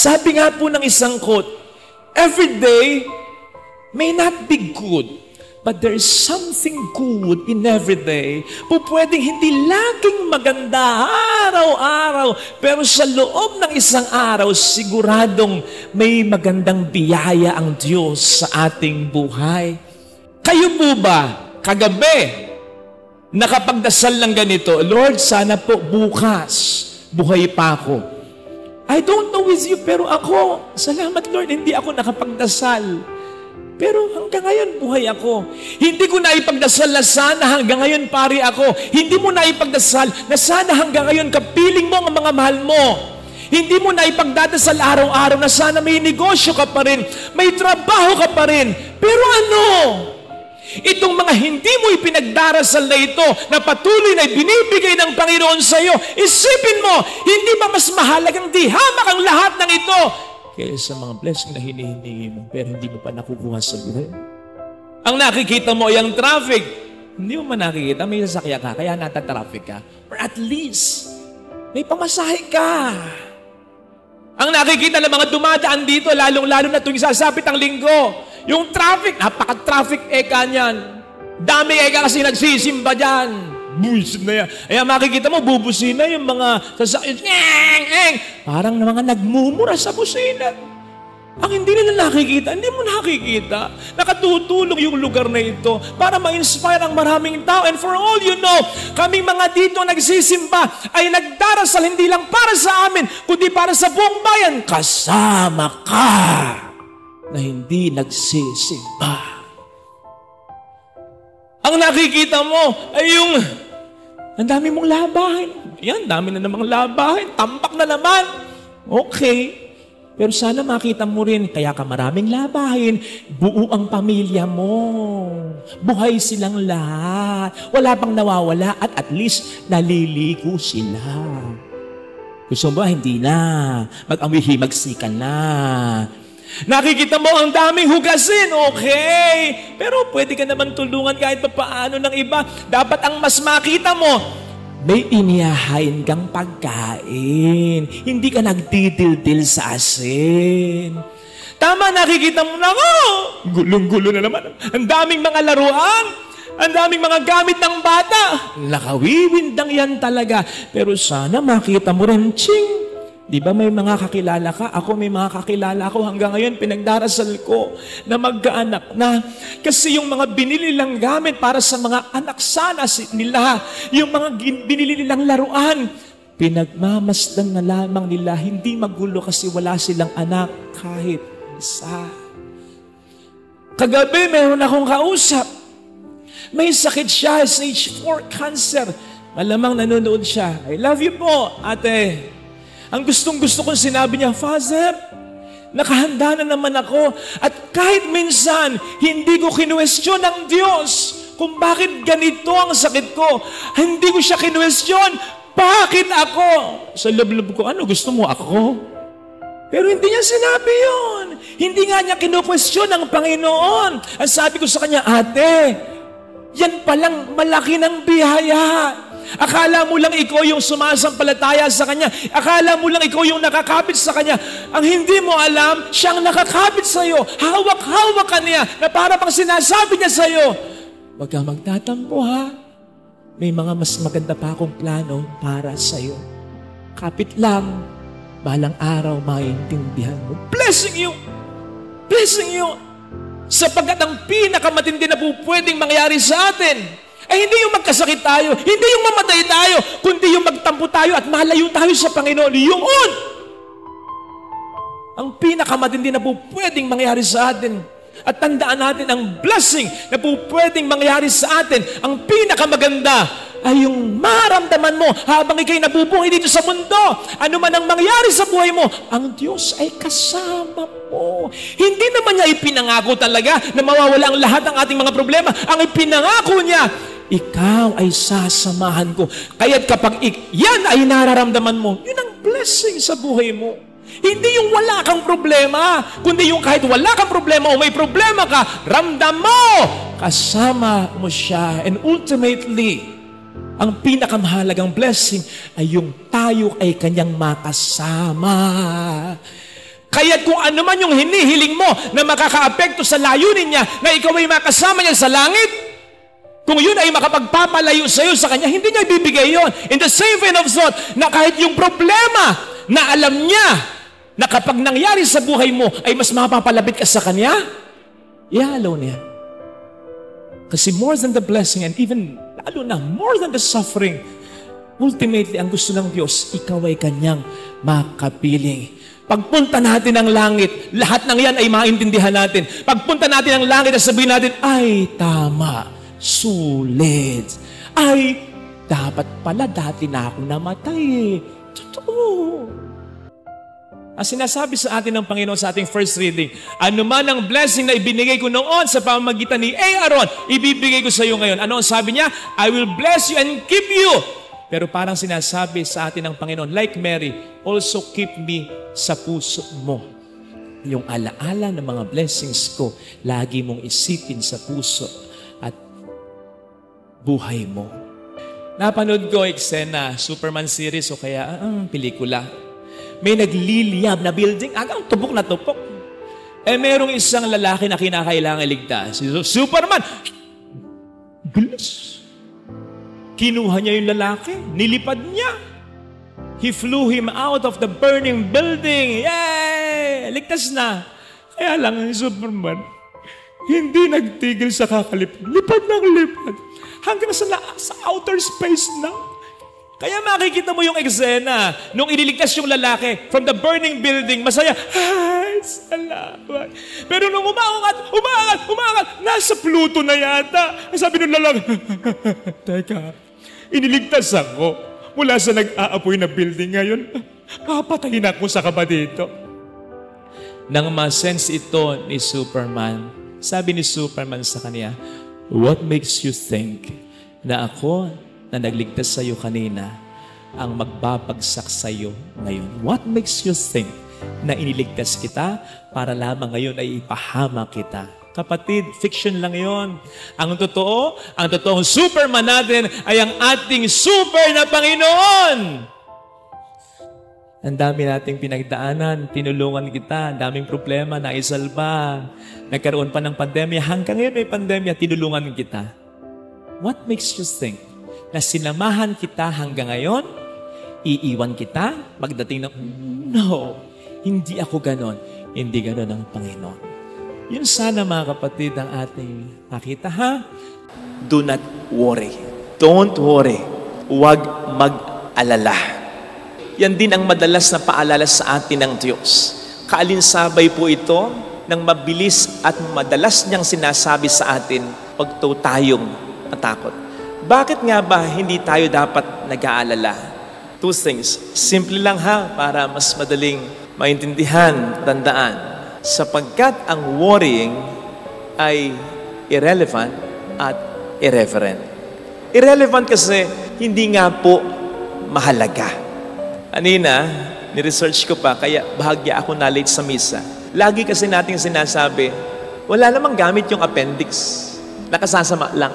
Sabi nga po ng isang quote, every day may not be good, but there is something good in every day. Pwedeng hindi laging maganda araw-araw, pero sa loob ng isang araw, siguradong may magandang biyaya ang Diyos sa ating buhay. Kayo po ba, kagabi, nakapagdasal ng ganito, Lord, sana po bukas, buhay pa ako. I don't know with you, pero ako, salamat Lord, hindi ako nakapagdasal. Pero hanggang ngayon, buhay ako. Hindi ko naipagdasal na sana hanggang ngayon, pari ako. Hindi mo naipagdasal na sana hanggang ngayon, kapiling mo ang mga mahal mo. Hindi mo naipagdadasal araw-araw na sana may negosyo ka pa rin, may trabaho ka pa rin. Pero ano? Itong mga hindi mo ipinagdarasal na ito, na patuloy na binibigay ng Panginoon sa iyo, isipin mo, hindi ba mas mahalagang dihamak ang lahat ng ito kaysa mga blessing na hinihingi mo, pero hindi mo pa nakukuha sa buhay? Ang nakikita mo ay ang traffic. Hindi mo man nakikita, may sasakyan ka, kaya nata-traffic ka. Or at least, may pamasahe ka. Ang nakikita ng mga dumadaan dito, lalong-lalo na tuwing sasapit ang linggo, yung traffic, napaka-traffic eka niyan. Dami eka kasi nagsisimba dyan. Buisit na yan. Kaya makikita mo, bubusina yung mga sasakyan. Parang mga nagmumura sa busina. Ang hindi nila nakikita, hindi mo nakikita. Nakatutulong yung lugar na ito para ma-inspire ang maraming tao. And for all you know, kaming mga dito nagsisimba ay nagdarasal hindi lang para sa amin, kundi para sa buong bayan. Kasama ka na hindi nagsisimba. Ang nakikita mo ay yung ang dami mong labahin. Yan, dami na namang labahin. Tampak na naman. Okay. Pero sana makita mo rin, kaya ka maraming labahin, buo ang pamilya mo. Buhay silang lahat. Wala pang nawawala at least naliligo sila. Gusto mo ba? Hindi na. Mag-amihimagsikan na. Nakikita mo ang daming hugasin, okay. Pero pwede ka naman tulungan kahit paano ng iba. Dapat ang mas makita mo, may inihahain kang pagkain. Hindi ka nagdidildil sa asin. Tama, nakikita mo na, gulong-gulo na naman. Ang daming mga laruan, ang daming mga gamit ng bata. Nakawiwindang yan talaga. Pero sana makita mo rin, ching, di ba may mga kakilala ka? Ako may mga kakilala ako hanggang ngayon pinagdarasal ko na magkaanak na. Kasi yung mga binili nilang gamit para sa mga anak sana nila, yung mga binili nilang laruan, pinagmamasdan na lamang nila, hindi magulo kasi wala silang anak kahit isa. Kagabi mayroon akong kausap. May sakit siya, stage 4 cancer. Malamang nanonood siya. I love you po, ate. Ang gustong-gusto kong sinabi niya, Father, nakahanda na naman ako. At kahit minsan, hindi ko kinuwestiyon ng Diyos kung bakit ganito ang sakit ko. Hindi ko siya kinuwestiyon. Bakit ako? Sa loob-loob ko, ano gusto mo ako? Pero hindi niya sinabi yun. Hindi nga niya kinukwestiyon ng Panginoon. Ang sabi ko sa kanya, ate, yan palang malaki ng biyaya. Akala mo lang ikaw yung sumasampalataya sa Kanya. Akala mo lang ikaw yung nakakapit sa Kanya. Ang hindi mo alam, siyang nakakapit sa iyo. Hawak-hawak ka niya na para pang sinasabi niya sa iyo, huwag kang magtatampo ha. May mga mas maganda pa akong plano para sa iyo. Kapit lang, balang araw maintindihan mo. Blessing you! Blessing you! Sapagkat ang pinakamatindi na po pwedeng mangyari sa atin ay hindi yung magkasakit tayo, hindi yung mamatay tayo, kundi yung magtampo tayo at malayo tayo sa Panginoon. Yun! Ang pinakamatindi na po pwedeng mangyari sa atin. At tandaan natin ang blessing na po pwedeng mangyari sa atin. Ang pinakamaganda ay yung maramdaman mo habang ikay nabubuhay dito sa mundo. Ano man ang mangyari sa buhay mo, ang Diyos ay kasama mo. Hindi naman niya ipinangako talaga na mawawala ang lahat ng ating mga problema. Ang ipinangako niya, ikaw ay sasamahan ko. Kaya't kapag yan ay nararamdaman mo, yun ang blessing sa buhay mo. Hindi yung wala kang problema, kundi yung kahit wala kang problema o may problema ka, ramdam mo, kasama mo siya. And ultimately, ang pinakamahalagang blessing ay yung tayo ay kanyang makasama. Kaya't kung ano man yung hinihiling mo na makakaapekto sa layunin niya, na ikaw ay makasama niya sa langit, kung yun ay makapagpapalayo sa iyo sa kanya, hindi niya ibibigay yun. In the same vein of thought, na kahit yung problema na alam niya na kapag nangyari sa buhay mo ay mas mapapalapit ka sa kanya, ihalaw niya. Kasi more than the blessing and even lalo na more than the suffering, ultimately ang gusto ng Diyos, ikaw ay kanyang makapiling. Pagpunta natin ng langit, lahat ng yan ay maintindihan natin. Pagpunta natin ng langit at sabihin natin, ay tama, sulit. Ay, dapat pala dati na ako namatay eh. Totoo. Ang sinasabi sa atin ng Panginoon sa ating first reading, ano man ang blessing na ibinigay ko noon sa pamamagitan ni Aaron, ibibigay ko sa iyo ngayon. Ano ang sabi niya? I will bless you and keep you. Pero parang sinasabi sa atin ng Panginoon, like Mary, also keep me sa puso mo. Yung alaala ng mga blessings ko, lagi mong isipin sa puso at buhay mo. Napanood ko eksena, Superman series o kaya pelikula. May nagliliyab na building, hanggang tupok na tupok. Merong isang lalaki na kinakailangan iligtas. Superman! Bilis! Kinuha niya yung lalaki, nilipad niya. He flew him out of the burning building. Yay! Ligtas na. Kaya lang ang Superman, hindi nagtigil sa kakalipad. Lipad ng lipad. Hanggang sa outer space na. Kaya makikita mo yung eksena nung ililigtas yung lalaki from the burning building. Masaya. Ay, salamat. Pero nung umangat, nasa Pluto na yata. Sabi nung lalaki, teka, iniligtas ako mula sa nag-aapoy na building ngayon. Papatayin ako sa kaba dito. Nang ma-sense ito ni Superman, sabi ni Superman sa kanya, what makes you think na ako na nagligtas sa iyo kanina ang magbabagsak sa iyo ngayon? What makes you think na iniligtas kita para lamang ngayon ay ipahamak kita? Kapatid, fiction lang yon. Ang totoong Superman natin ay ang ating super na Panginoon. Ang dami nating pinagdaanan, tinulungan kita, ang daming problema, naisalba. Nagkaroon pa ng pandemya, hanggang ngayon may pandemya, tinulungan kita. What makes you think na sinamahan kita hanggang ngayon, iiwan kita, pagdating ng, no, hindi ako ganon. Hindi ganon ang Panginoon. Yun sana mga kapatid ang ating nakita, ha? Do not worry. Don't worry. Huwag mag-alala. Yan din ang madalas na paalala sa atin ng Diyos. Kaalinsabay po ito ng mabilis at madalas niyang sinasabi sa atin, huwag tayong matakot. Bakit nga ba hindi tayo dapat nag-aalala? Two things. Simple lang ha, para mas madaling maintindihan, tandaan. Sapagkat ang worrying ay irrelevant at irreverent. Irrelevant kasi hindi nga po mahalaga. Kanina, ni-research ko pa, kaya bahagya ako na late sa misa. Lagi kasi nating sinasabi, wala namang gamit yung appendix. Nakasasama lang.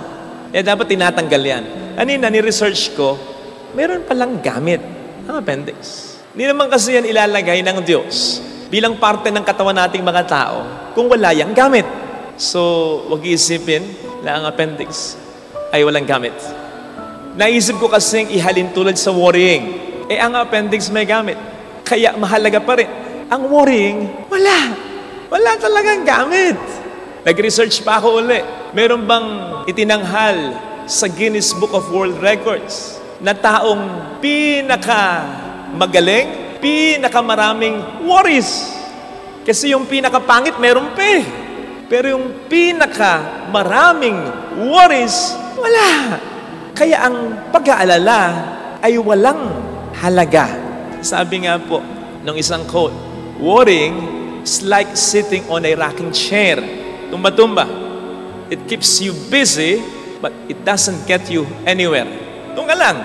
Kaya dapat tinatanggal yan. Kanina, ni-research ko, meron palang gamit ang appendix. Hindi naman kasi yan ilalagay ng Diyos bilang parte ng katawan nating mga tao kung wala yang gamit. So, wag iisipin na ang appendix ay walang gamit. Naisip ko kasing ihalin tulad sa worrying. Ang appendix may gamit. Kaya mahalaga pa rin. Ang worrying, wala. Wala talagang gamit. Nag-research pa ako uli. Meron bang itinanghal sa Guinness Book of World Records na taong pinakamagaling, pinakamaraming worries? Kasi yung pinakapangit, meron pa eh. Pero yung pinakamaraming worries, wala. Kaya ang pag-aalala ay walang halaga. Sabi nga po ng isang quote, worrying is like sitting on a rocking chair. Tumba-tumba. It keeps you busy, but it doesn't get you anywhere. Doon ka lang.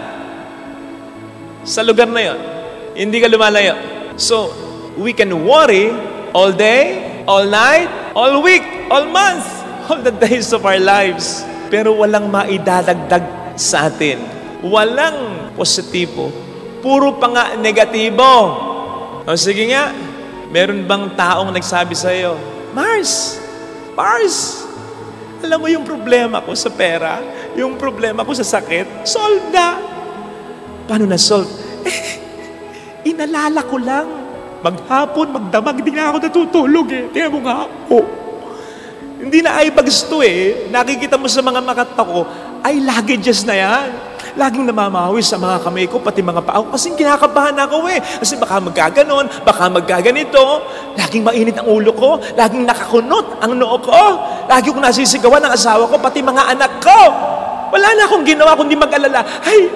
Sa lugar na yon, hindi ka lumalayo. So, we can worry all day, all night, all week, all month, all the days of our lives. Pero walang maidadagdag sa atin. Walang positibo. Puro pa nga negatibo. O sige nga, Meron bang taong nagsabi sa'yo, Mars, alam mo yung problema ko sa pera, yung problema ko sa sakit, solve na. Paano na-solve? Inalala ko lang. Maghapon, magdamag, di nga ako natutulog eh. Tingnan mo nga ako. Hindi na ay bagsto eh. Nakikita mo sa mga mata ko, ay luggages na yan. Laging namamawi sa mga kamay ko, pati mga paa ko. Kasi kinakabahan ako eh. Kasi baka magkaganon, baka magkaganito. Laging mainit ang ulo ko. Laging nakakunot ang noo ko. Lagi ko nasisigawan ng asawa ko, pati mga anak ko. Wala na akong ginawa kundi mag-alala. Ay,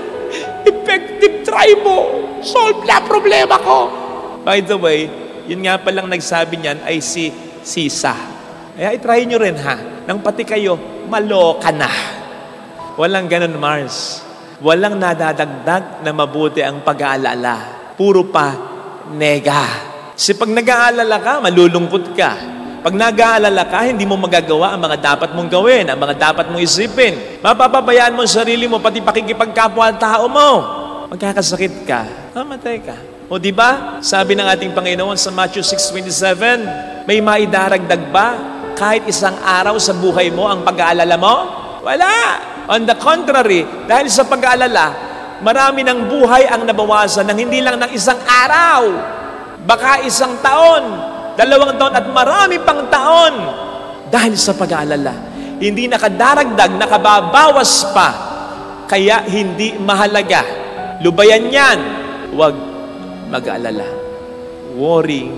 effective try mo. Solve na problema ko. By the way, yun nga palang nagsabi niyan ay si Sisa. Kaya itry nyo rin ha. Nang pati kayo, maloka na. Walang ganun, Mars. Walang nadadagdag na mabuti ang pag-aalala. Puro pa nega. Kasi pag nag-aalala ka, malulungkot ka. Pag nag-aalala ka, hindi mo magagawa ang mga dapat mong gawin, ang mga dapat mong isipin. Mapapabayaan mo ang sarili mo, pati pakikipagkapwa-tao mo. Magkakasakit ka, mamatay ka. O di ba? Sabi ng ating Panginoon sa Matthew 6:27, may maidaragdag ba kahit isang araw sa buhay mo ang pag-aalala mo? Wala! On the contrary, dahil sa pag-aalala, marami ng buhay ang nabawasan ng hindi lang ng isang araw, baka isang taon, 2 taon at marami pang taon. Dahil sa pag-aalala, hindi nakadaragdag, nakababawas pa, kaya hindi mahalaga. Lubayan yan, huwag mag-aalala. Worrying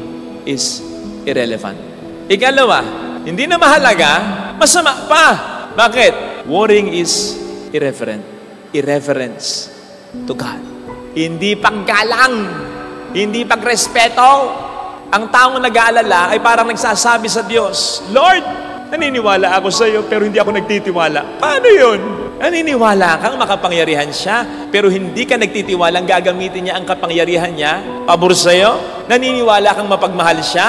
is irrelevant. Ikalawa, hindi na mahalaga, masama pa. Bakit? Worrying is irreverence to God. Hindi paggalang, hindi pagrespeto. Ang taong nag-aalala ay parang nagsasabi sa Diyos, Lord, naniniwala ako sa iyo pero hindi ako nagtitiwala. Paano yun? Naniniwala kang makapangyarihan siya pero hindi ka nagtitiwalang gagamitin niya ang kapangyarihan niya pabor sa iyo? Naniniwala kang mapagmahal siya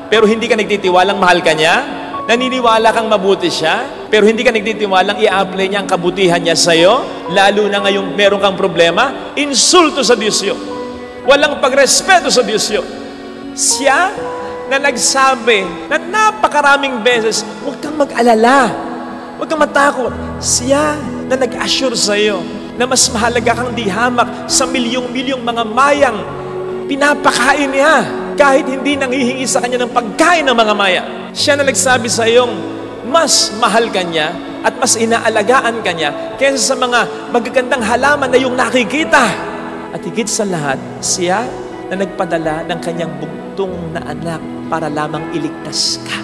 pero hindi ka nagtitiwalang mahal ka niya? Naniniwala kang mabuti siya, pero hindi ka nagtitiwalang i-apply niya ang kabutihan niya sa'yo, lalo na ngayong meron kang problema, insulto sa Diyos yun. Walang pagrespeto sa Diyos yun. Siya na nagsabi na napakaraming beses, huwag kang mag-alala, huwag kang matakot. Siya na nag-assure sa'yo na mas mahalaga kang di hamak sa milyong-milyong mga mayang pinapakain niya kahit hindi nanghihingi sa kanya ng pagkain ng mga maya. Siya na nagsabi sa iyong mas mahal ka niya at mas inaalagaan ka niya kaysa sa mga magagandang halaman na iyong nakikita. At higit sa lahat, siya na nagpadala ng kanyang bugtong na anak para lamang iligtas ka.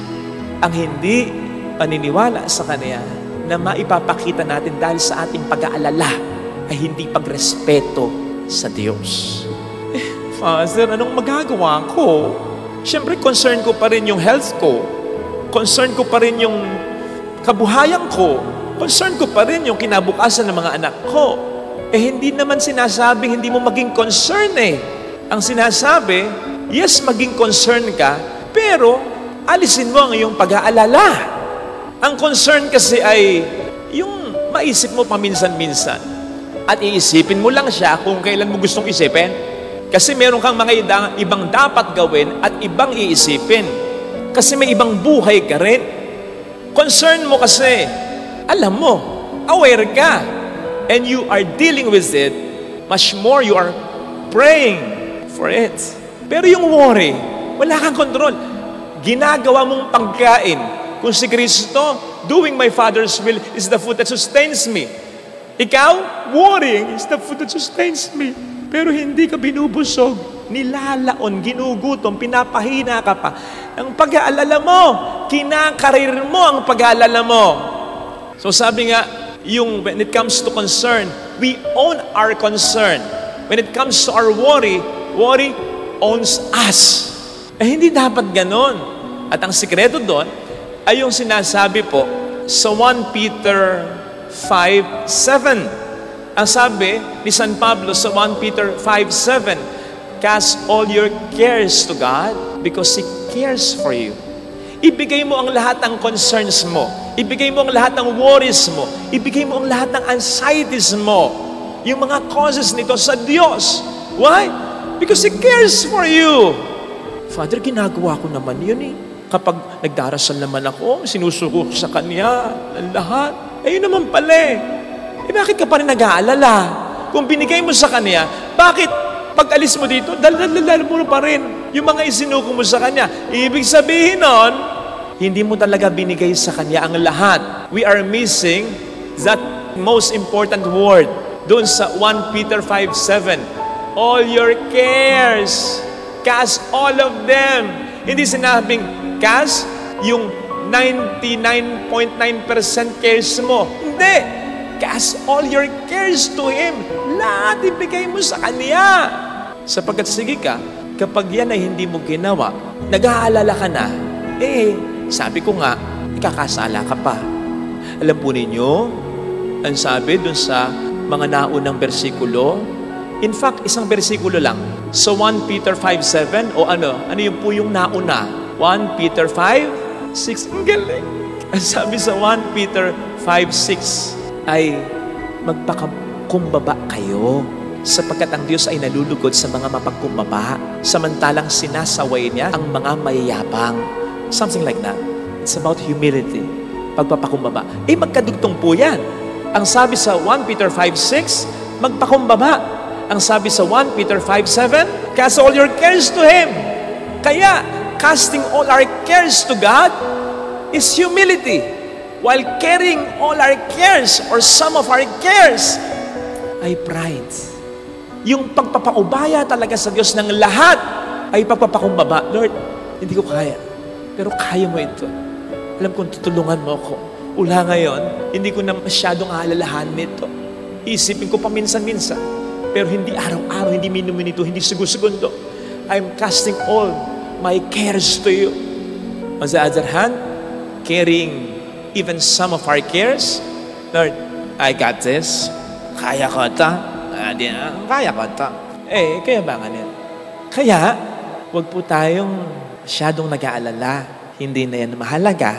Ang hindi paniniwala sa kanya na maipapakita natin dahil sa ating pag-aalala ay hindi pagrespeto sa Diyos. Father, anong magagawa ko? Siyempre, concern ko pa rin yung health ko. Concern ko pa rin yung kabuhayan ko. Concern ko pa rin yung kinabukasan ng mga anak ko. Hindi naman sinasabing hindi mo maging concern eh. Ang sinasabi, yes, maging concern ka, pero alisin mo ang iyong pag-aalala. Ang concern kasi ay yung maisip mo paminsan-minsan. At iisipin mo lang siya kung kailan mo gustong isipin. Kasi meron kang mga ibang dapat gawin at ibang iisipin. Kasi may ibang buhay ka rin. Concern mo kasi, alam mo, aware ka. And you are dealing with it, much more you are praying for it. Pero yung worry, wala kang control. Ginagawa mong pagkain. Kung si Kristo, doing my Father's will is the food that sustains me. Ikaw, worrying is the food that sustains me. Pero hindi ka binubusog, nilalaon, ginugutom, pinapahina ka pa. Ang pag-aalala mo, kinakarir mo ang pag-aalala mo. So sabi nga, when it comes to concern, we own our concern. When it comes to our worry owns us. Hindi dapat ganon. At ang sikreto doon ay yung sinasabi po sa 1 Peter 5:7. Ang sabi ni San Pablo sa 1 Peter 5:7, cast all your cares to God because He cares for you. Ibigay mo ang lahat ng concerns mo. Ibigay mo ang lahat ng worries mo. Ibigay mo ang lahat ng anxieties mo. Yung mga causes nito sa Diyos. Why? Because He cares for you. Father, ginagawa ko naman yun eh. Kapag nagdarasal naman ako, sinusuko ko sa Kanya ang lahat. Ayun naman pala eh. Bakit ka pa rin nag-aalala? Kung binigay mo sa Kanya, bakit pag alis mo dito, dala mo pa rin yung mga isinuko mo sa Kanya? Ibig sabihin nun, hindi mo talaga binigay sa Kanya ang lahat. We are missing that most important word doon sa 1 Peter 5:7. All your cares, cast all of them. Hindi sinabing cast yung 99.9% cares mo. Hindi. Cast all your cares to Him. Lahat ibigay mo sa Kanya. Sapagkat sige ka, kapag yan ay hindi mo ginawa, nag-aalala ka na, sabi ko nga, ikakasala ka pa. Alam po ninyo, ang sabi dun sa mga naunang bersikulo, in fact, isang bersikulo lang. So 1 Peter 5:7, o ano yung po yung nauna? 1 Peter 5:6, ang galing. Ang sabi sa 1 Peter 5:6, ay magpakumbaba kayo sapagkat ang Diyos ay nalulugod sa mga mapagkumbaba samantalang sinasaway niya ang mga mayayabang. Something like that. It's about humility. Pagpapakumbaba. Magkadugtong po yan. Ang sabi sa 1 Peter 5:6, magpakumbaba. Ang sabi sa 1 Peter 5:7, cast all your cares to Him. Kaya, casting all our cares to God is humility. While carrying all our cares or some of our cares ay pride. Yung pagpapaubaya talaga sa Diyos ng lahat ay pagpapakumbaba. Lord, hindi ko kaya. Pero kaya mo ito. Alam kong tutulungan mo ako. Ula ngayon, hindi ko na masyadong aalalahan nito. Isipin ko pa minsan-minsan. Pero hindi araw-araw, hindi minuminito, hindi segundo. I'm casting all my cares to you. On the other hand, carrying even some of our cares, Lord, I got this. Kaya ko ito. Kaya ko ito. Kaya ba nga nila? Kaya, huwag po tayong masyadong nag-aalala. Hindi na yan mahalaga.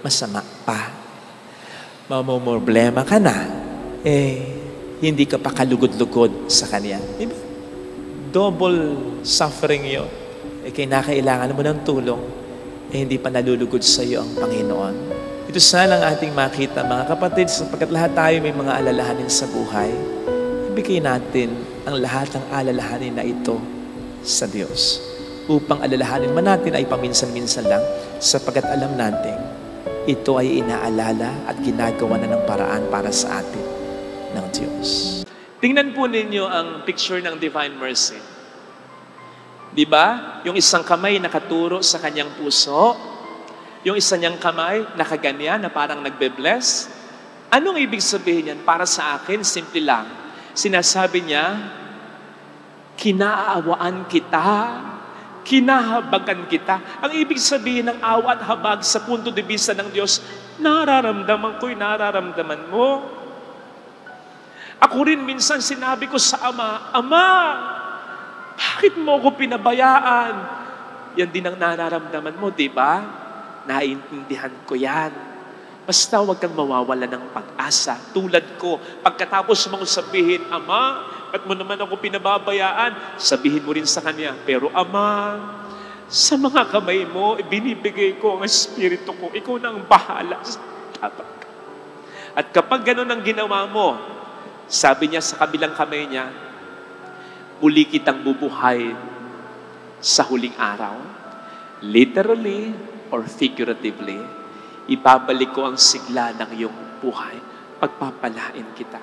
Masama pa. Mamumroblema ka na. Hindi ka pa kalugod-lugod sa Kanya. Diba? Double suffering yun. Kinakailangan mo ng tulong. Hindi pa nalulugod sa iyo ang Panginoon. Ito sana ang ating makita, mga kapatid, sapagkat lahat tayo may mga alalahanin sa buhay. Ibigay natin ang lahat ng alalahanin na ito sa Diyos. Upang alalahanin man natin ay paminsan-minsan lang, sapagkat alam natin, ito ay inaalala at ginagawa na ng paraan para sa atin ng Diyos. Tingnan po ninyo ang picture ng Divine Mercy. Diba? Yung isang kamay nakaturo sa kanyang puso, yung isa niyang kamay nakaganyan na parang nagbe-bless. Anong ibig sabihin yan? Para sa akin, simple lang. Sinasabi niya, kinaawaan kita, kinahabagan kita. Ang ibig sabihin ng awa at habag sa punto de vista ng Diyos, nararamdaman ko'y nararamdaman mo. Ako rin minsan sinabi ko sa Ama, Ama, bakit mo ko pinabayaan? Yan din ang nararamdaman mo, di ba? Naiintindihan ko yan. Basta huwag kang mawawala ng pag-asa. Tulad ko, pagkatapos mong sabihin, Ama, ba't mo naman ako pinababayaan? Sabihin mo rin sa Kanya, pero Ama, sa mga kamay mo, binibigay ko ang Espiritu ko. Ikaw na ang bahala. At kapag ganun ang ginawa mo, sabi niya sa kabilang kamay niya, muli kitang bubuhay sa huling araw. Literally or figuratively, ibabalik ko ang sigla ng iyong buhay. Pagpapalain kita.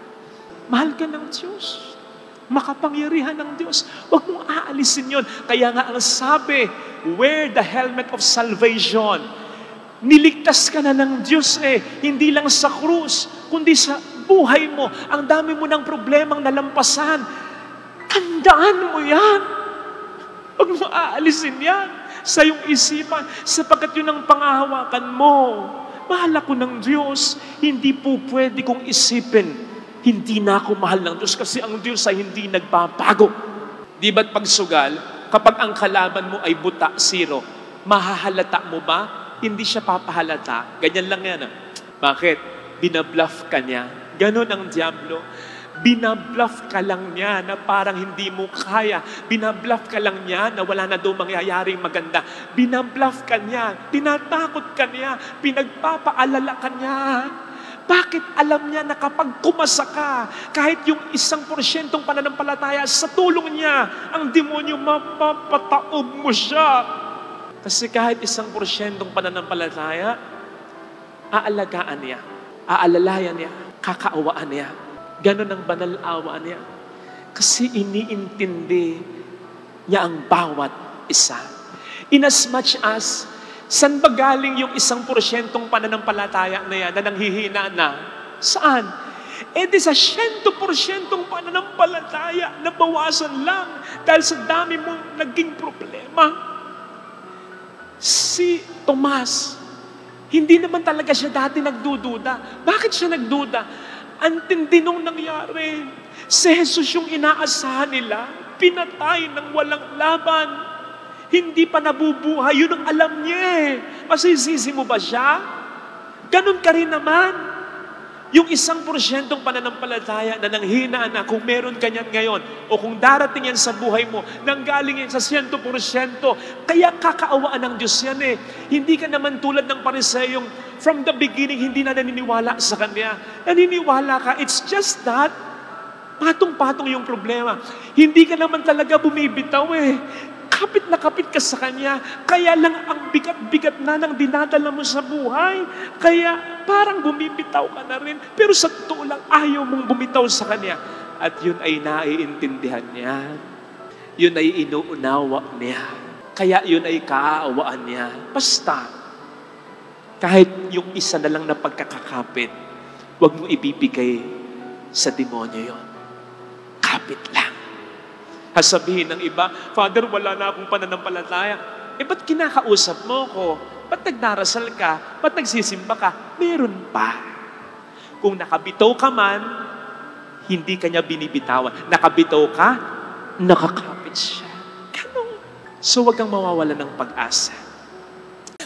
Mahal ka ng Diyos. Makapangyarihan ng Diyos. Huwag mong aalisin yun. Kaya nga ang sabi, wear the helmet of salvation. Niligtas ka na ng Diyos Hindi lang sa krus, kundi sa buhay mo. Ang dami mo ng problemang nalampasan. Tandaan mo yan. Huwag mo aalisin yan sa iyong isipan sapagkat yun ang pangahawakan mo. Mahal ako ng Diyos. Hindi po pwede kong isipin, hindi na ako mahal ng Diyos kasi ang Diyos ay hindi nagbabago. Di ba't pagsugal, kapag ang kalaban mo ay buta, zero, mahahalata mo ba? Hindi siya papahalata. Ganyan lang yan. Bakit? Binabluff ka niya. Ganon ang diablo. Binabluff ka lang niya na parang hindi mo kaya. Binabluff ka lang niya na wala na daw mangyayaring maganda. Binabluff ka niya, tinatakot ka niya, pinagpapaalala ka niya. Bakit alam niya na kapag kumasa ka, kahit yung 1% pananampalataya, sa tulong niya, ang demonyo mapapataob mo siya. Kasi kahit 1% pananampalataya, aalagaan niya, aalalayan niya, kakaawaan niya. Ganon ang banal awa niya. Kasi iniintindi niya ang bawat isa. Inasmuch as, saan ba galing yung 1% pananampalataya na yan na nanghihina na? Saan? Di sa 100% pananampalataya na bawasan lang dahil sa dami mong naging problema. Si Tomas, hindi naman talaga siya dati nagdududa. Bakit siya nagduda? Ang tindi nung nangyari. Si Jesus yung inaasahan nila, pinatay ng walang laban. Hindi pa nabubuhay. Yun ang alam niya eh. Masisisi mo ba siya? Ganun ka rin naman. Yung 1% pananampalataya na nanghina na kung meron ka niyan ngayon o kung darating yan sa buhay mo, nanggaling yan sa 100%, kaya kakaawaan ng Diyos yan eh. Hindi ka naman tulad ng Pariseyong from the beginning hindi na naniniwala sa Kanya. Naniniwala ka, it's just that patong-patong yung problema. Hindi ka naman talaga bumibitaw eh. Kapit na kapit ka sa Kanya. Kaya lang ang bigat-bigat na ng dinadala mo sa buhay. Kaya parang bumibitaw ka na rin. Pero sa totoo lang, ayaw mong bumitaw sa Kanya. At yun ay naiintindihan niya. Yun ay inuunawa niya. Kaya yun ay kaaawaan niya. Basta, kahit yung isa na lang na pagkakakapit, huwag mo ibibigay sa demonyo yun. Kapit lang. Sabihin ng iba, Father, wala na akong pananampalataya. Ba't kinakausap mo ko? Ba't nagdarasal ka? Ba't nagsisimba ka? Meron pa. Kung nakabitaw ka man, hindi ka niya binibitawan. Nakabitaw ka, nakakapit siya. Ganun. So wag kang mawawala ng pag-asa.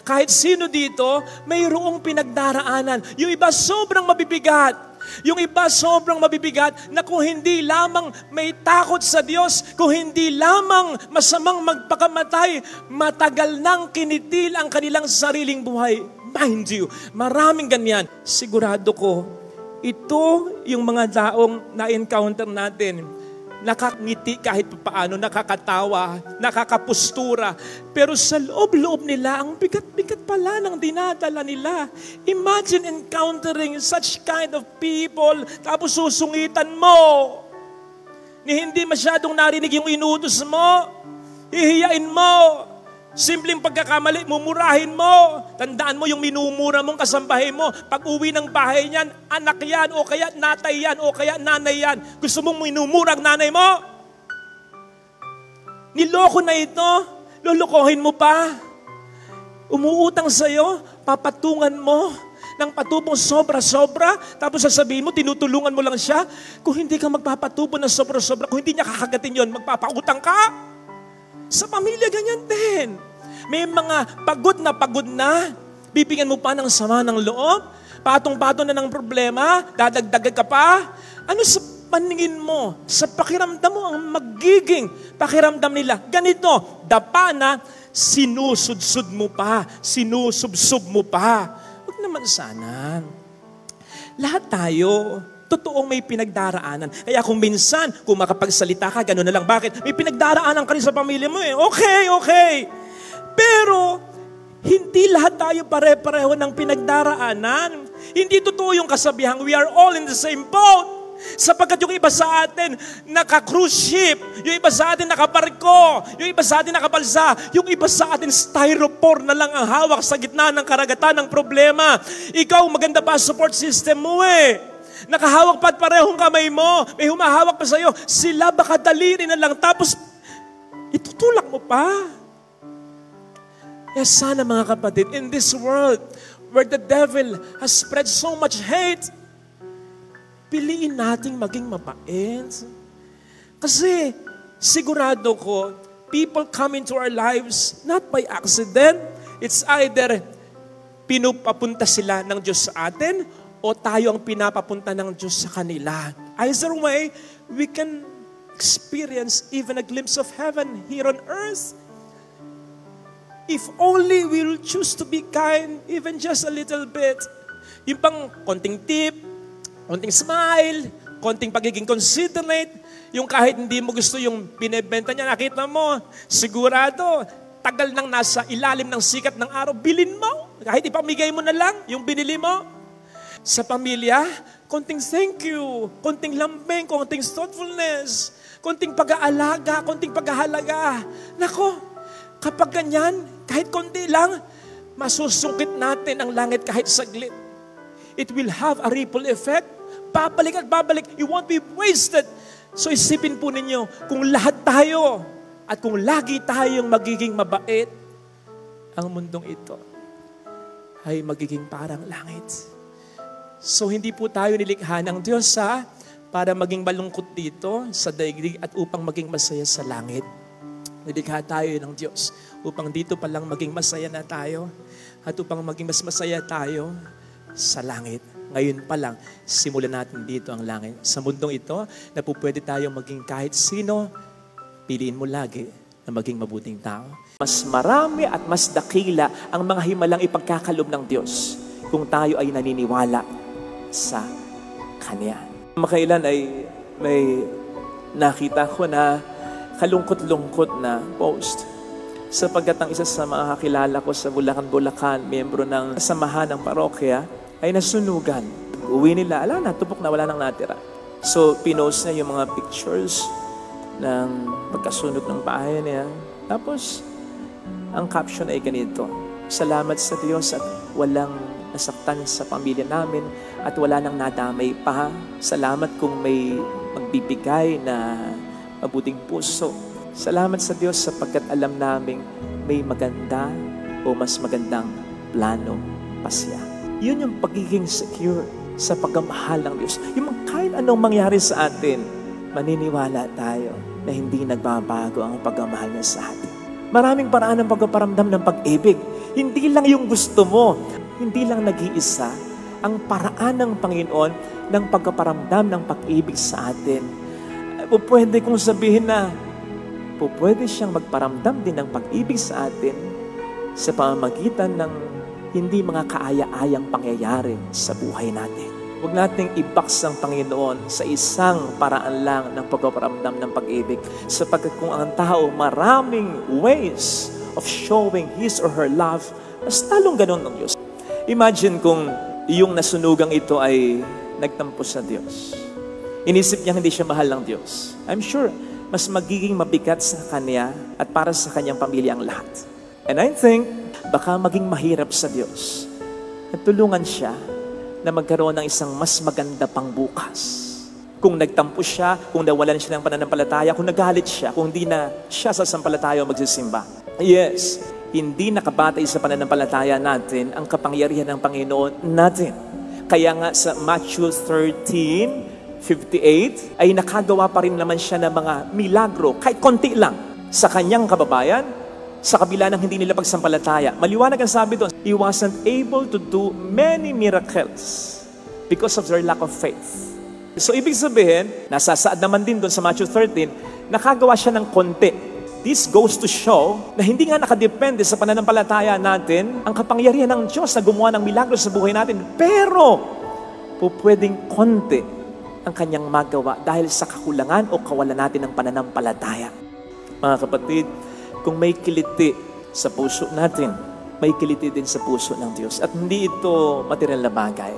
Kahit sino dito, mayroong pinagdaraanan. Yung iba sobrang mabibigat. Yung iba sobrang mabibigat na kung hindi lamang may takot sa Diyos, kung hindi lamang masamang magpakamatay, matagal nang kinitil ang kanilang sariling buhay. Mind you, maraming ganyan. Sigurado ko, ito yung mga taong na-encounter natin. Nakangiti kahit paano, nakakatawa, nakakapustura. Pero sa loob-loob nila, ang bigat-bigat pala ng dinadala nila. Imagine encountering such kind of people, tapos susungitan mo. Ni hindi masyadong narinig yung inutos mo. Hihiyain mo. Simpleng pagkakamali, mumurahin mo. Tandaan mo yung minumura mong kasambahay mo. Pag uwi ng bahay niyan, anak yan, o kaya natay yan, o kaya nanay yan. Gusto mong minumura ang nanay mo? Niloko na ito. Lulukohin mo pa. Umuutang sa'yo, papatungan mo ng patubong sobra-sobra, tapos sasabihin mo, tinutulungan mo lang siya. Kung hindi ka magpapatubo ng sobra-sobra, kung hindi niya kakagatin yon, magpapautang ka. Sa pamilya, ganyan din. May mga pagod na, bibigyan mo pa ng sama ng loob, patong-patong na ng problema, dadagdagan ka pa. Ano sa paningin mo, sa pakiramdam mo, ang magiging pakiramdam nila? Ganito, dapa na, sinusudsud mo pa, sinusubsub mo pa. Huwag naman sana. Lahat tayo, totoong may pinagdaraanan. Kaya kung minsan, kung makapagsalita ka, gano'n na lang. Bakit? May pinagdaraanan ka rin sa pamilya mo eh. Okay. Pero, hindi lahat tayo pare-pareho ng pinagdaraanan. Hindi totoo yung kasabihang, we are all in the same boat. Sapagkat yung iba sa atin, naka-cruise ship. Yung iba sa atin, nakabarko. Yung iba sa atin, nakabalsa. Yung iba sa atin, styrofoam na lang ang hawak sa gitna ng karagatan ng problema. Ikaw, maganda pa support system mo eh. Nakahawak pa at parehong kamay mo. May humahawak pa sa'yo. Sila baka daliri na lang. Tapos, itutulak mo pa. Kaya sana mga kapatid, in this world, where the devil has spread so much hate, piliin nating maging mabait. Kasi, sigurado ko, people come into our lives not by accident. It's either pinupapunta sila ng Diyos sa atin, o tayo ang pinapapunta ng Diyos sa kanila? Either way, we can experience even a glimpse of heaven here on earth. If only we will choose to be kind, even just a little bit. Yung pang konting tip, konting smile, konting pagiging considerate, yung kahit hindi mo gusto yung binebenta niya, nakita mo, sigurado, tagal nang nasa ilalim ng sikat ng araw, bilin mo. Kahit ipamigay mo na lang yung binili mo. Sa pamilya, konting thank you, konting lambing, konting thoughtfulness, konting pag-aalaga, konting paghahalaga. Nako, kapag ganyan, kahit konti lang, masusungkit natin ang langit kahit saglit. It will have a ripple effect. Babalik at babalik. It won't be wasted. So isipin po ninyo, kung lahat tayo at kung lagi tayong magiging mabait, ang mundong ito ay magiging parang langit. So hindi po tayo nilikha ng Diyos para maging malungkot dito sa daigdig at upang maging masaya sa langit. Nilikha tayo ng Diyos upang dito pa lang maging masaya na tayo at upang maging mas masaya tayo sa langit. Ngayon pa lang, simulan natin dito ang langit. Sa mundong ito, na po pwede tayong maging kahit sino, piliin mo lagi na maging mabuting tao. Mas marami at mas dakila ang mga himalang ipagkakalob ng Diyos kung tayo ay naniniwala sa Kanya. Makailan ay may nakita ko na kalungkot-lungkot na post sapagkat ang isa sa mga kakilala ko sa Bulacan, miyembro ng samahan ng parokya, ay nasunugan. Uwi nila, natupok na, wala nang natira. So, pinost niya yung mga pictures ng pagkasunog ng bahay niya. Tapos, ang caption ay ganito, "Salamat sa Diyos at walang nasaktan sa pamilya namin at wala nang nadamay pa. Salamat kung may magbibigay na mabuting puso. Salamat sa Diyos sapagkat alam naming may maganda o mas magandang plano pa siya." Yun yung pagiging secure sa pagmamahal ng Diyos. Yung kahit anong mangyari sa atin, maniniwala tayo na hindi nagbabago ang pagmamahal niya sa atin. Maraming paraan ng pagpaparamdam ng pag-ibig. Hindi lang yung gusto mo, hindi lang nag-iisa ang paraan ng Panginoon ng pagpaparamdam ng pag-ibig sa atin. Pwede kong sabihin na pwede siyang magparamdam din ng pag-ibig sa atin sa pamamagitan ng hindi mga kaaya-ayang pangyayari sa buhay natin. Huwag nating i-box ang Panginoon sa isang paraan lang ng pagpaparamdam ng pag-ibig sapagkat kung ang tao maraming ways of showing his or her love, mas talong ganun ng Diyos. Imagine kung yung nasunugang ito ay nagtampo sa Diyos. Inisip niya hindi siya mahal ng Diyos. I'm sure, mas magiging mabigat sa kanya at para sa kanyang pamilya ang lahat. And I think, baka maging mahirap sa Diyos at tulungan siya na magkaroon ng isang mas maganda pang bukas. Kung nagtampo siya, kung nawalan siya ng pananampalataya, kung nagalit siya, kung hindi na siya sasampalataya o magsisimba. Yes, hindi nakabatay sa pananampalataya natin ang kapangyarihan ng Panginoon natin. Kaya nga sa Matthew 13:58 ay nakagawa pa rin naman siya ng mga milagro, kahit konti lang, sa kanyang kababayan, sa kabila ng hindi nila pagsampalataya. Maliwanag ang sabi doon, He wasn't able to do many miracles because of their lack of faith. So ibig sabihin, nasasaad naman din doon sa Matthew 13, nakagawa siya ng konti. This goes to show na hindi nga nakadepende sa pananampalataya natin ang kapangyarihan ng Diyos na gumawa ng milagro sa buhay natin. Pero, pwedeng konti ang kanyang magawa dahil sa kakulangan o kawalan natin ng pananampalataya. Mga kapatid, kung may kiliti sa puso natin, may kiliti din sa puso ng Diyos. At hindi ito material na bagay.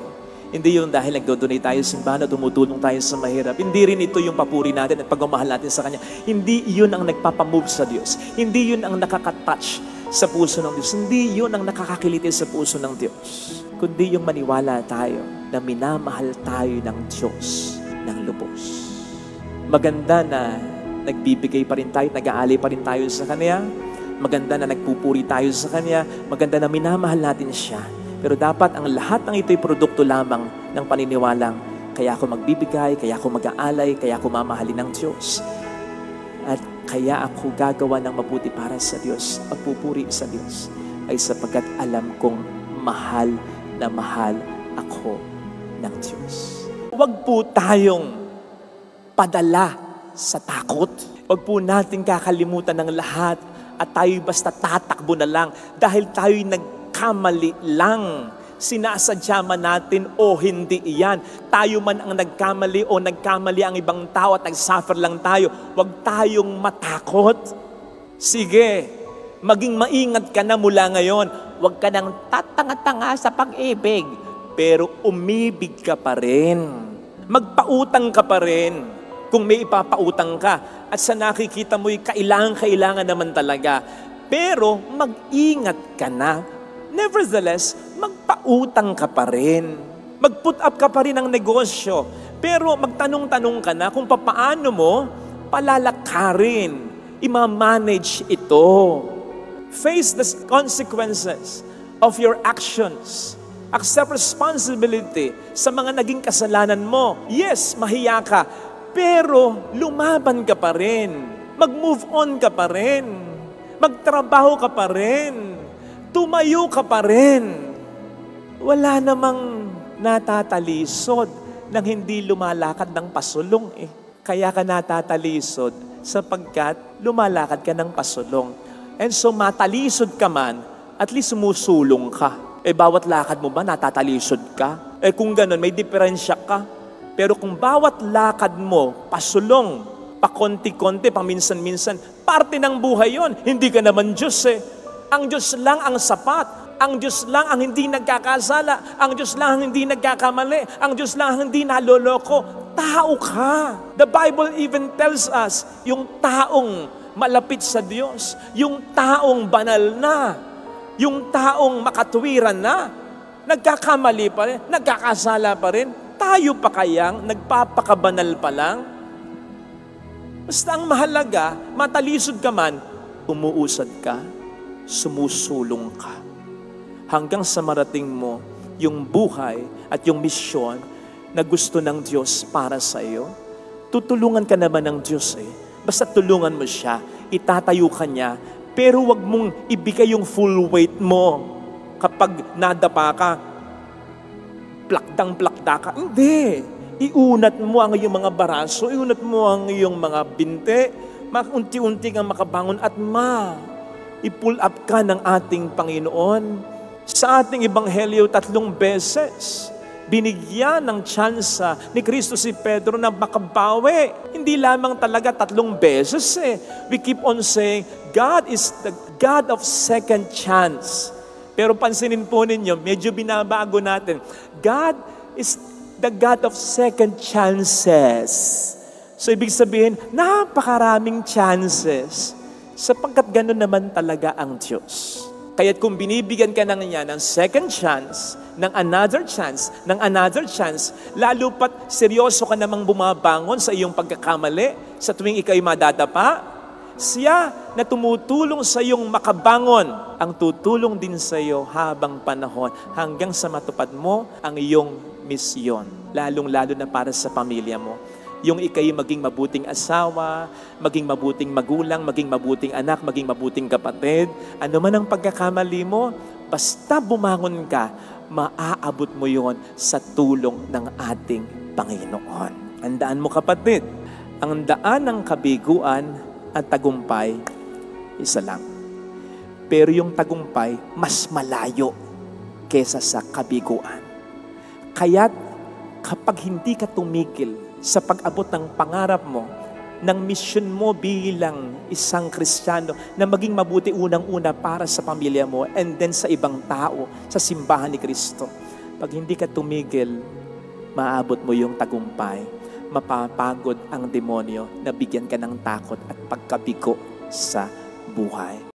Hindi yun dahil nagdodonate tayo sa simbahan at tumutulong tayo sa mahirap. Hindi rin ito yung papuri natin at pagmamahal natin sa Kanya. Hindi yun ang nagpapamove sa Diyos. Hindi yun ang nakakatouch sa puso ng Diyos. Hindi yun ang nakakakiliti sa puso ng Diyos. Kundi yung maniwala tayo na minamahal tayo ng Diyos ng lubos. Maganda na nagbibigay pa rin tayo, nag-aalay pa rin tayo sa Kanya. Maganda na nagpupuri tayo sa Kanya. Maganda na minamahal natin siya. Pero dapat ang lahat ng ito'y produkto lamang ng paniniwalang kaya ako magbibigay, kaya ako mag-aalay, kaya ako mamahalin ng Diyos. At kaya ako gagawa ng mabuti para sa Diyos, pagpupuri sa Diyos, ay sapagkat alam kong mahal na mahal ako ng Diyos. Huwag po tayong padala sa takot. Huwag po natin kakalimutan ng lahat at tayo basta tatakbo na lang dahil tayo'y nagkamali lang. Sinasadya man natin o hindi iyan. Tayo man ang nagkamali o nagkamali ang ibang tao at nagsuffer lang tayo. Huwag tayong matakot. Sige, maging maingat ka na mula ngayon. Huwag ka nang tatanga-tanga sa pag-ibig. Pero umibig ka pa rin. Magpautang ka pa rin kung may ipapautang ka. At sa nakikita mo'y kailangan naman talaga. Pero mag-ingat ka na. Nevertheless, magpautang ka pa rin. Mag-put up ka pa rin ng negosyo. Pero magtanong-tanong ka na kung paano mo palalakarin, ima-manage ito. Face the consequences of your actions. Accept responsibility sa mga naging kasalanan mo. Yes, mahiya ka. Pero lumaban ka pa rin. Mag-move on ka pa rin. Magtrabaho ka pa rin. Tumayo ka pa rin. Wala namang natatalisod nang hindi lumalakad ng pasulong eh. Kaya ka natatalisod sapagkat lumalakad ka ng pasulong. And so matalisod ka man, at least sumusulong ka. Eh bawat lakad mo ba natatalisod ka? Eh kung ganun, may diferensya ka. Pero kung bawat lakad mo, pasulong, pakonti-konti, paminsan-minsan, parte ng buhay yon. Hindi ka naman Diyos eh. Ang Diyos lang ang sapat. Ang Diyos lang ang hindi nagkakasala. Ang Diyos lang ang hindi nagkakamali. Ang Diyos lang ang hindi naloloko. Tao ka. The Bible even tells us, yung taong malapit sa Diyos, yung taong banal na, yung taong makatuwiran na, nagkakamali pa rin, nagkakasala pa rin, tayo pa kayang nagpapakabanal pa lang? Basta ang mahalaga, matalisod ka man, umuusad ka, sumusulong ka. Hanggang sa marating mo yung buhay at yung misyon na gusto ng Diyos para sa iyo. Tutulungan ka naman ng Diyos eh. Basta tulungan mo siya, itatayo ka niya, pero wag mong ibigay yung full weight mo. Kapag nadapa ka, plakdang-plakda ka. Hindi. Iunat mo ang iyong mga baraso, iunat mo ang iyong mga binte, unti-unti kang makabangon at i-pull up ka ng ating Panginoon. Sa ating Ebanghelyo, 3 beses, binigyan ng tsansa ni Kristo si Pedro na makabawi. Hindi lamang talaga 3 beses eh. We keep on saying, God is the God of second chance. Pero pansinin po ninyo, medyo binabago natin. God is the God of second chances. So ibig sabihin, napakaraming chances. Sapagkat gano'n naman talaga ang Diyos. Kaya't kung binibigyan ka niya ng second chance, ng another chance, ng another chance, lalo pat seryoso ka namang bumabangon sa iyong pagkakamali, sa tuwing ikaw'y madadapa, siya na tumutulong sa iyong makabangon, ang tutulong din sa iyo habang panahon, hanggang sa matupad mo ang iyong misyon, lalong-lalo na para sa pamilya mo. Yung ikay maging mabuting asawa, maging mabuting magulang, maging mabuting anak, maging mabuting kapatid. Ano man ang pagkakamali mo, basta bumangon ka, maaabot mo yon sa tulong ng ating Panginoon. Andaan mo kapatid, ang daan ng kabiguan at tagumpay, isa lang. Pero yung tagumpay, mas malayo kesa sa kabiguan. Kaya't kapag hindi ka tumigil sa pag-abot ng pangarap mo, ng misyon mo bilang isang Kristiyano na maging mabuti unang-una para sa pamilya mo and then sa ibang tao, sa simbahan ni Kristo. Pag hindi ka tumigil, maabot mo yung tagumpay. Mapapagod ang demonyo na bigyan ka ng takot at pagkabigo sa buhay.